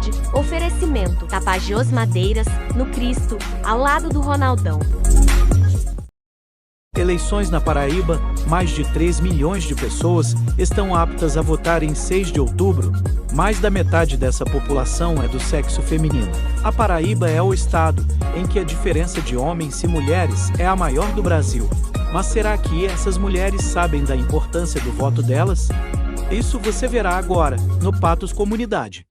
tarde, oferecimento Tapajós Madeiras, no Cristo, ao lado do Ronaldão. Eleições na Paraíba, mais de 3 milhões de pessoas estão aptas a votar em 6 de outubro. Mais da metade dessa população é do sexo feminino. A Paraíba é o estado em que a diferença de homens e mulheres é a maior do Brasil. Mas será que essas mulheres sabem da importância do voto delas? Isso você verá agora, no Patos Comunidade.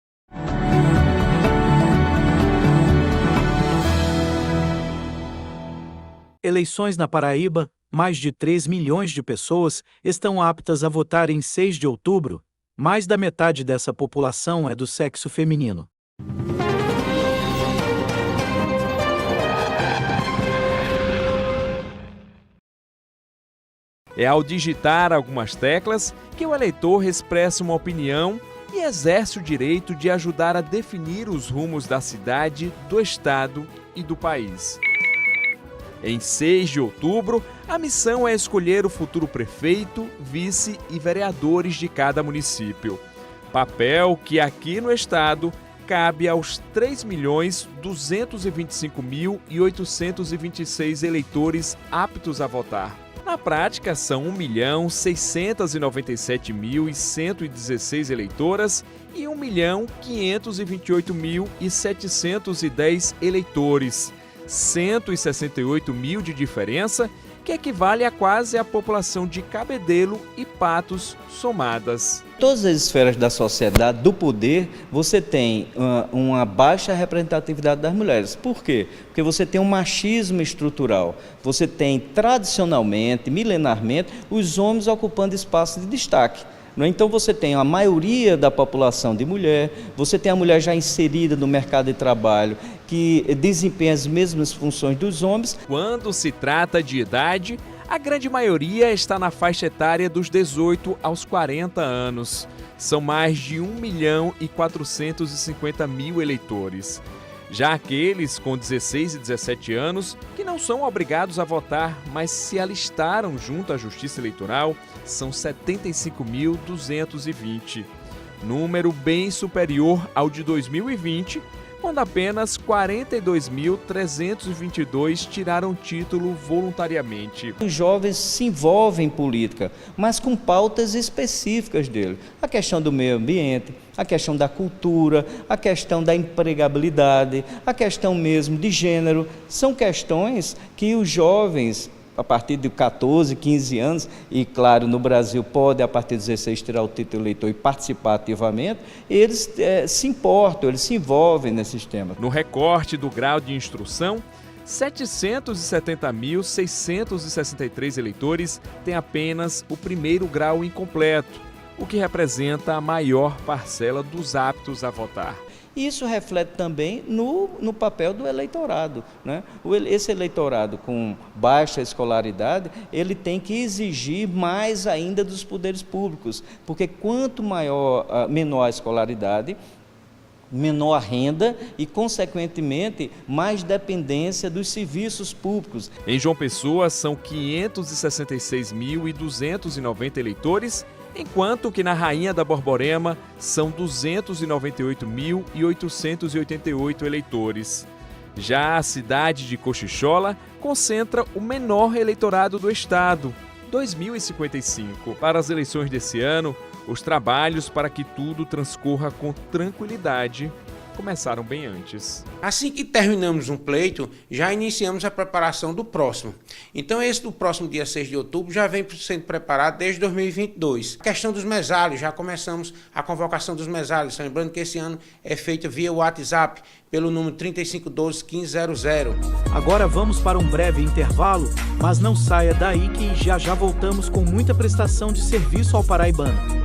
Eleições na Paraíba, mais de 3 milhões de pessoas estão aptas a votar em 6 de outubro. Mais da metade dessa população é do sexo feminino. É ao digitar algumas teclas que o eleitor expressa uma opinião e exerce o direito de ajudar a definir os rumos da cidade, do estado e do país. Em 6 de outubro, a missão é escolher o futuro prefeito, vice e vereadores de cada município. Papel que aqui no estado cabe aos 3.225.826 eleitores aptos a votar. Na prática, são 1.697.116 eleitoras e 1.528.710 eleitores. 168 mil de diferença, que equivale a quase a população de Cabedelo e Patos somadas. Todas as esferas da sociedade, do poder, você tem uma baixa representatividade das mulheres. Por quê? Porque você tem um machismo estrutural. Você tem, tradicionalmente, milenarmente, os homens ocupando espaços de destaque. Então você tem a maioria da população de mulher, você tem a mulher já inserida no mercado de trabalho, que desempenha as mesmas funções dos homens. Quando se trata de idade, a grande maioria está na faixa etária dos 18 aos 40 anos. São mais de 1.450.000 eleitores. Já aqueles com 16 e 17 anos, que não são obrigados a votar, mas se alistaram junto à Justiça Eleitoral, são 75.220. Número bem superior ao de 2020, quando apenas 42.322 tiraram título voluntariamente. Os jovens se envolvem em política, mas com pautas específicas dele. A questão do meio ambiente, a questão da cultura, a questão da empregabilidade, a questão mesmo de gênero. São questões que os jovens, a partir de 14, 15 anos, e claro, no Brasil pode a partir de 16 tirar o título eleitor e participar ativamente, eles se importam, eles se envolvem nesses temas. No recorte do grau de instrução, 770.663 eleitores têm apenas o primeiro grau incompleto, o que representa a maior parcela dos aptos a votar. Isso reflete também no papel do eleitorado, né? Esse eleitorado com baixa escolaridade, ele tem que exigir mais ainda dos poderes públicos, porque quanto menor a escolaridade, menor a renda e, consequentemente, mais dependência dos serviços públicos. Em João Pessoa, são 566.290 eleitores, enquanto que na Rainha da Borborema são 298.888 eleitores. Já a cidade de Cochichola concentra o menor eleitorado do estado, 2.055. Para as eleições desse ano, os trabalhos para que tudo transcorra com tranquilidade começaram bem antes. Assim que terminamos um pleito, já iniciamos a preparação do próximo. Então esse do próximo dia 6 de outubro já vem sendo preparado desde 2022. A questão dos mesários, já começamos a convocação dos mesários, lembrando que esse ano é feita via WhatsApp, pelo número 3512-1500. Agora vamos para um breve intervalo, mas não saia daí que já voltamos com muita prestação de serviço ao paraibano.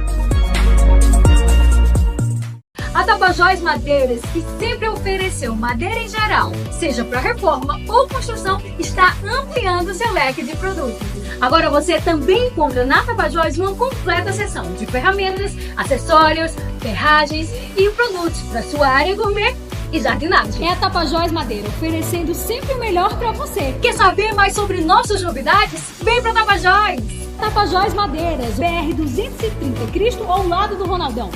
A Tapajós Madeiras, que sempre ofereceu madeira em geral, seja para reforma ou construção, está ampliando seu leque de produtos. Agora você também encontra na Tapajós uma completa seção de ferramentas, acessórios, ferragens e produtos para sua área gourmet e jardinagem. É a Tapajós Madeira, oferecendo sempre o melhor para você. Quer saber mais sobre nossas novidades? Vem para Tapajós! Tapajós Madeiras, BR 230, Cristo ao lado do Ronaldão.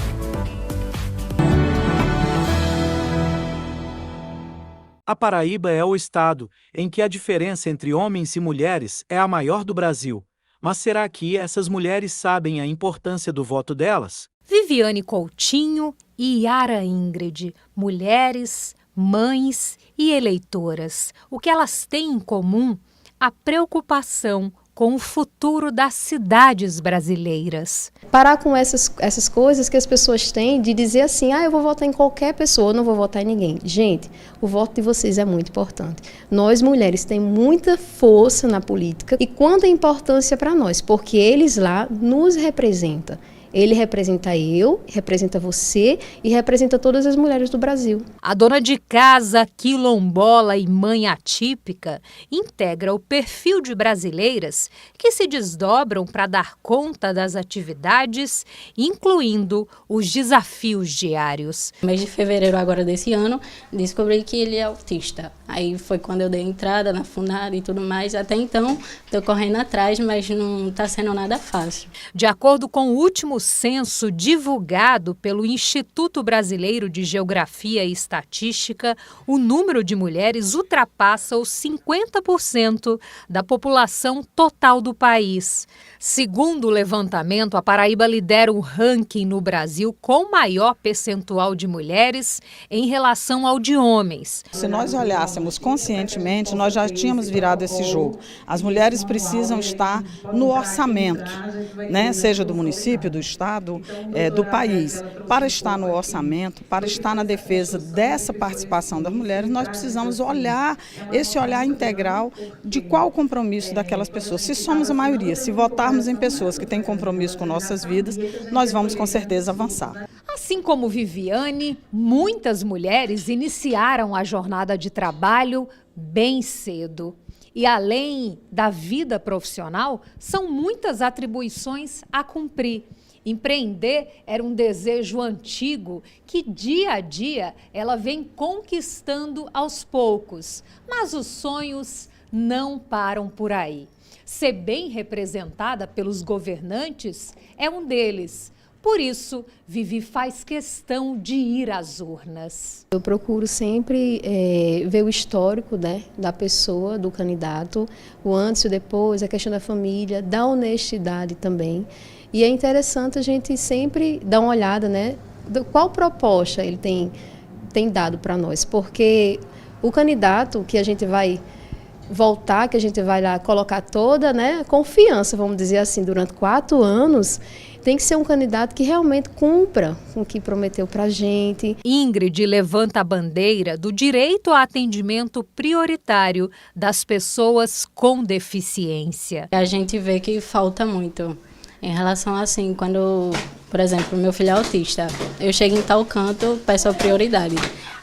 A Paraíba é o estado em que a diferença entre homens e mulheres é a maior do Brasil. Mas será que essas mulheres sabem a importância do voto delas? Viviane Coutinho e Yara Ingrid, mulheres, mães e eleitoras. O que elas têm em comum? A preocupação com o futuro das cidades brasileiras. Parar com essas coisas que as pessoas têm de dizer assim, eu vou votar em qualquer pessoa, eu não vou votar em ninguém. Gente, o voto de vocês é muito importante. Nós, mulheres, temos muita força na política e quanta importância para nós, porque eles lá nos representam. Ele representa eu, representa você e representa todas as mulheres do Brasil. A dona de casa, quilombola e mãe atípica integra o perfil de brasileiras que se desdobram para dar conta das atividades, incluindo os desafios diários. No mês de fevereiro agora desse ano, descobri que ele é autista. Aí foi quando eu dei entrada na Funada e tudo mais. Até então, estou correndo atrás, mas não está sendo nada fácil. De acordo com o último censo divulgado pelo Instituto Brasileiro de Geografia e Estatística, o número de mulheres ultrapassa os 50% da população total do país. Segundo o levantamento, a Paraíba lidera o ranking no Brasil com maior percentual de mulheres em relação ao de homens. Se nós olhássemos conscientemente, nós já tínhamos virado esse jogo. As mulheres precisam estar no orçamento, né? Seja do município, do estado, do país. Para estar no orçamento, para estar na defesa dessa participação das mulheres, nós precisamos olhar esse olhar integral de qual o compromisso daquelas pessoas. Se somos a maioria, se votarmos em pessoas que têm compromisso com nossas vidas, nós vamos com certeza avançar. Assim como Viviane, muitas mulheres iniciaram a jornada de trabalho bem cedo. E além da vida profissional, são muitas atribuições a cumprir. Empreender era um desejo antigo que dia a dia ela vem conquistando aos poucos. Mas os sonhos não param por aí. Ser bem representada pelos governantes é um deles. Por isso, Vivi faz questão de ir às urnas. Eu procuro sempre ver o histórico, né, da pessoa, do candidato, o antes e o depois, a questão da família, da honestidade também. E é interessante a gente sempre dar uma olhada, né, qual proposta ele tem dado para nós, porque o candidato que a gente vai voltar, que a gente vai lá colocar toda, né, a confiança, vamos dizer assim, durante 4 anos, tem que ser um candidato que realmente cumpra com o que prometeu para a gente. Ingrid levanta a bandeira do direito ao atendimento prioritário das pessoas com deficiência. A gente vê que falta muito em relação assim, quando, por exemplo, meu filho é autista, eu chego em tal canto, peço a prioridade.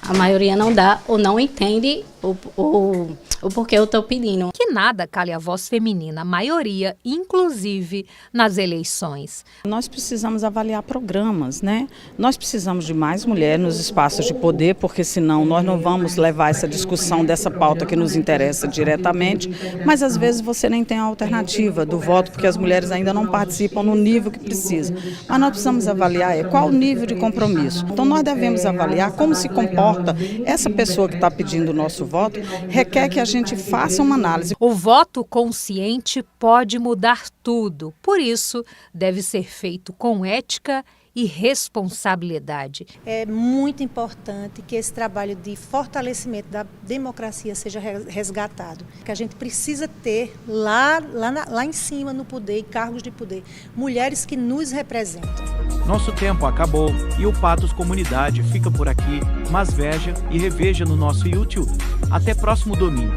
A maioria não dá ou não entende o porquê eu estou pedindo. Que nada cale a voz feminina, a maioria, inclusive nas eleições. Nós precisamos avaliar programas, né? Nós precisamos de mais mulheres nos espaços de poder, porque senão nós não vamos levar essa discussão dessa pauta que nos interessa diretamente, mas às vezes você nem tem a alternativa do voto, porque as mulheres ainda não participam no nível que precisa. Mas nós precisamos avaliar qual o nível de compromisso. Então nós devemos avaliar como se comporta essa pessoa que está pedindo o nosso voto, requer que a gente faça uma análise. O voto consciente pode mudar tudo, por isso deve ser feito com ética e responsabilidade. É muito importante que esse trabalho de fortalecimento da democracia seja resgatado, que a gente precisa ter lá em cima no poder, em cargos de poder, mulheres que nos representam. Nosso tempo acabou e o Patos Comunidade fica por aqui, mas veja e reveja no nosso YouTube. Até próximo domingo.